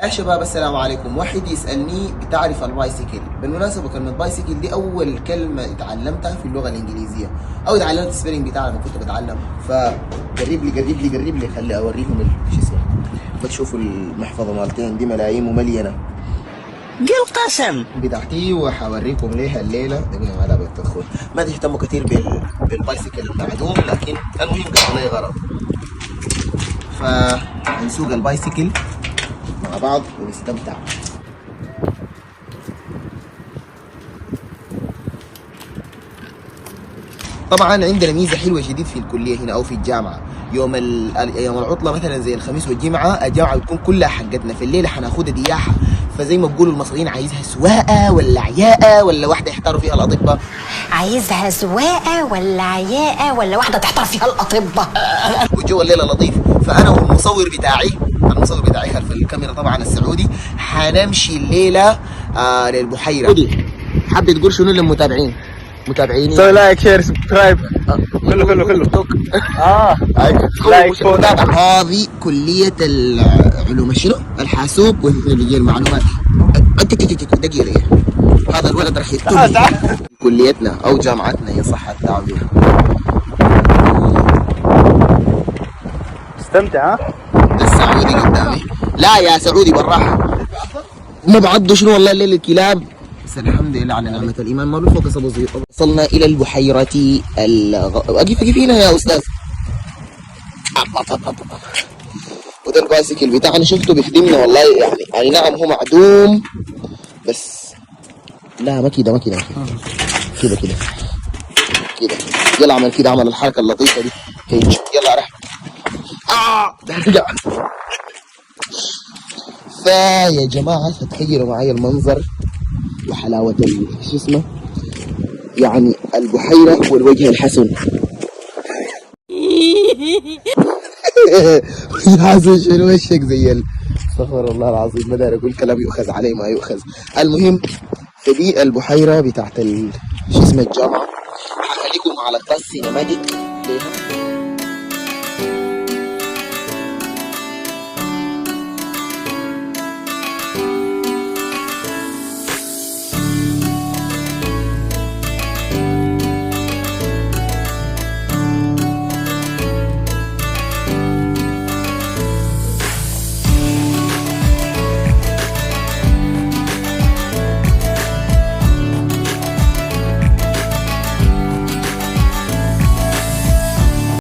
يا شباب السلام عليكم. واحد يسألني بتعرف البايسيكل؟ بالمناسبة كلمة بايسيكل دي أول كلمة اتعلمتها في اللغة الإنجليزية أو اتعلمت السبيلنج بتاعها لما كنت بتعلم. فقرب لي خلي أوريكم شو اسمه. بتشوفوا المحفظة مالتين دي ملايين ومليانة بالقسم بتاعتي، وحوريكم ليها الليلة. دقيقة ما دام تدخل، ما تهتموا كثير بالبايسيكل المعدوم، لكن المهم قضى لي غرض. فنسوق البايسيكل مع بعض ونستمتع. طبعا عندنا ميزه حلوه شديد في الكليه هنا او في الجامعه. يوم العطله مثلا زي الخميس والجمعه، الجامعه بتكون كلها حقتنا. في الليله حناخدها دياحه، فزي ما بيقولوا المصريين عايزها سواقه ولا عياقه ولا واحده يحتاروا فيها الاطباء. عايزها سواقه ولا عياقه ولا واحده تحتار فيها الاطباء. والجو الليله لطيف. فانا والمصور بتاعي، المصور بتاعي خلف الكاميرا طبعا السعودي، حنمشي الليله للبحيره. حابب تقول شنو للمتابعين؟ متابعيني سوي لايك شير سبسكرايب كله لايك فوق. هذه كلية العلوم شنو؟ الحاسوب وتكنولوجيا المعلومات. دقيقة هذا الولد راح يكتب. كليتنا أو جامعتنا إن صح التعبير. استمتع. السعودي قدامي. لا يا سعودي بالراحة، ما بعضوا شنو والله الليل الكلاب. بس الحمد لله على نعمة الإيمان، ما بالفوكس أبو زيد. وصلنا إلى البحيرة أقف هنا يا أستاذ. وده البايسكل بتاعنا شفته بيخدمنا والله. يعني نعم هو معدوم بس لا ما كده كده يلا عمل كده، عمل الحركة اللطيفة دي. يلا رح رجع. فيا جماعة تخيلوا معي المنظر وحلاوة شو اسمه، يعني البحيرة والوجه الحسن. حاسس شنو وشك زي استغفر الله العظيم، ما داري اقول كلام يؤخذ عليه ما يؤخذ. المهم فدي البحيرة بتاعت شو اسمه الجامعة. حخليكم على كلاس سينماتيك ليها.